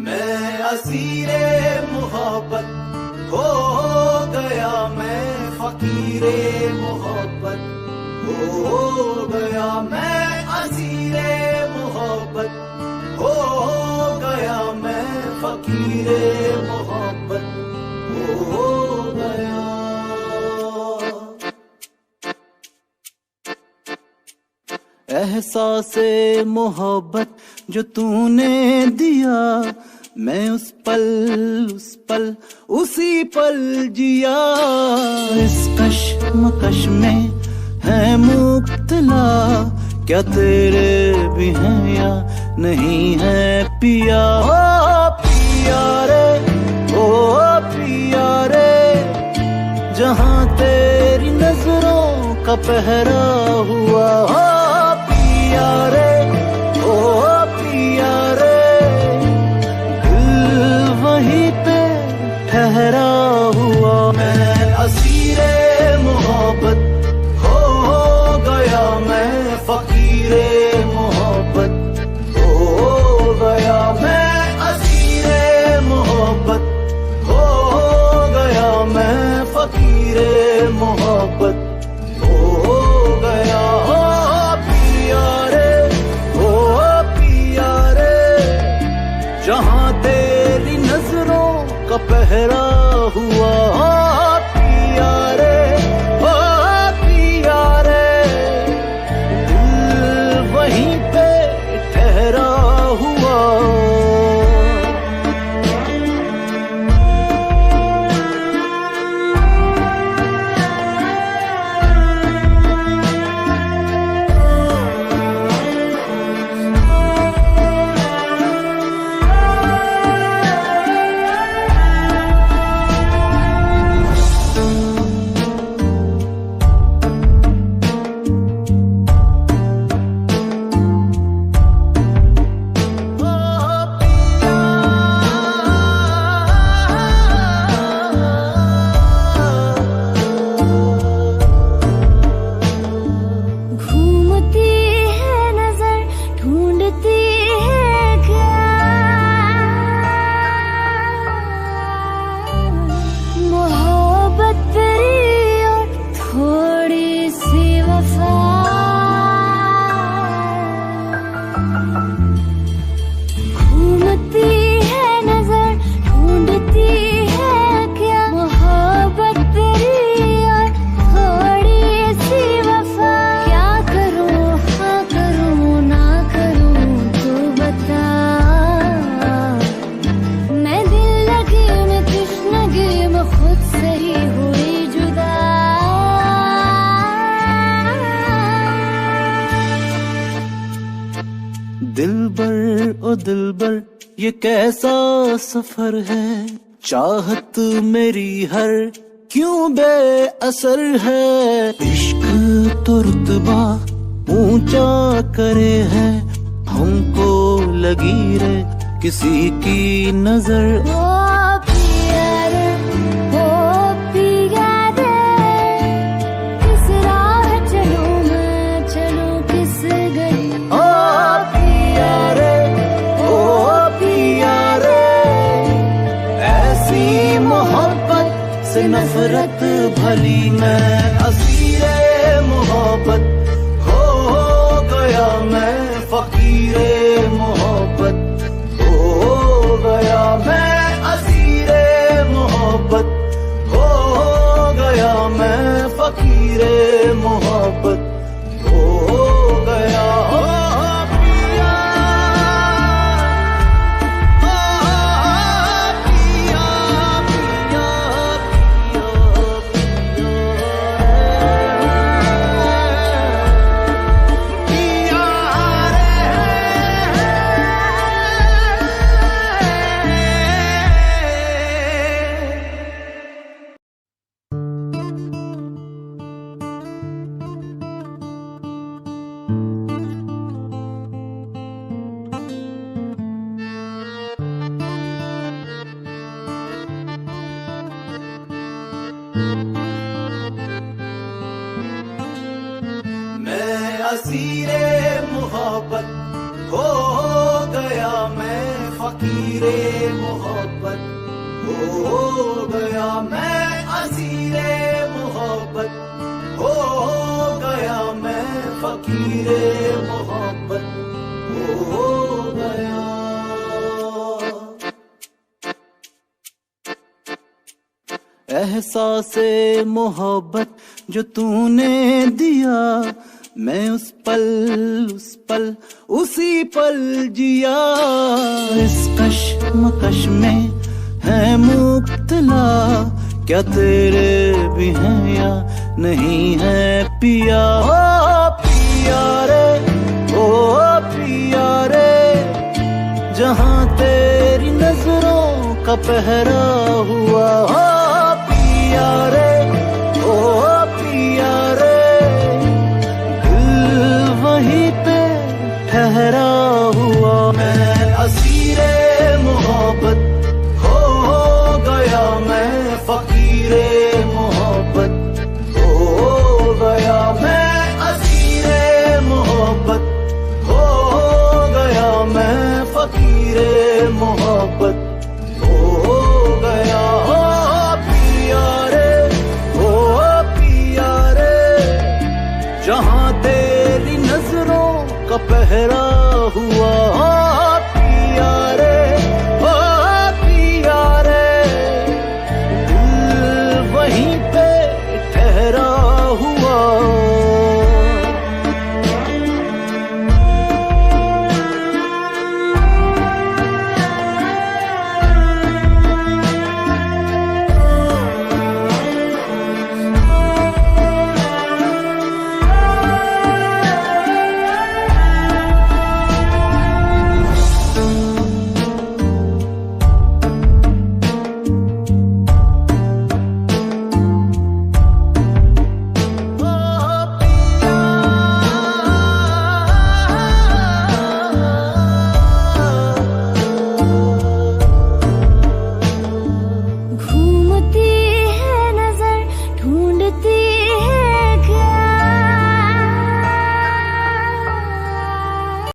मैं असीरे मोहब्बत हो गया, मैं फकीरे मोहब्बत हो गया, मैं असीरे मोहब्बत हो गया, मैं फकीरे मोहब्बत हो गया। एहसासे मोहब्बत जो तूने दिया, मैं उस पल उसी पल जिया। इस कश्मकश में है मुब्तला, क्या तेरे भी हैं या नहीं है पिया। ओ पिया रे, ओ पिया रे, जहाँ तेरी नजरों का पहरा हुआ। ओ पिया रे, ओ पिया रे, दिल वहीं पे ठहरा हुआ। मैं असीरे मोहब्बत हो गया, मैं फकीरे मोहब्बत हो गया, मैं असीरे मोहब्बत हो गया, मैं फकीरे मोहब्बत हो गया। ओ पिया रे, ओ पिया रे, जहाँ तेरी नजरों का पहरा हुआ। ओ पिया रे, ओ पिया रे, दिल वहीं पे ठहरा हुआ। दिलबर ओ दिलबर, ये कैसा सफर है। चाहत मेरी हर क्यों बेअसर है। इश्क तो रुतबा ऊंचा करे है, हमको लगी रे किसी की नजर। ओ पिया रे, ओ पिया रे, किस राह चलूं मैं, चलूं किस गली। ओ पिया रे, ओ पिया रे, ऐसी मोहब्बत से नफरत भली। मैं असीरे मोहब्बत हो गया, मैं फकीरे मोहब्बत हो गया, मैं असीरे मोहब्बत हो गया, मैं फकीरे मोहब्बत हो गया। ओ पिया, ओ पिया, पिया, पिया, मैं असीरे मोहब्बत हो गया मैं फकीरे मोहब्बत हो गया मैं असीरे मोहब्बत हो गया मैं फकीरे मोहब्बत हो गया। एहसासे मोहब्बत जो तूने दिया मैं उस पल उसी पल जिया। इस कश्मकश में है मुब्तला क्या तेरे भी हैं या नहीं है पिया। ओ पिया रे ओ पिया रे जहाँ तेरी नजरों का पहरा हुआ। ओ पिया रे ओ पिया रे दिल वहीं पे ठहरा हुआ। मैं असीरे मोहब्बत हो गया मैं फकीरे मोहब्बत हो गया मैं असीरे मोहब्बत हो गया मैं फकीरे मोहब्बत हो गया। हो पिया रे हो पिया रे जहाँ तेरी नजरों का पहरा हुआ।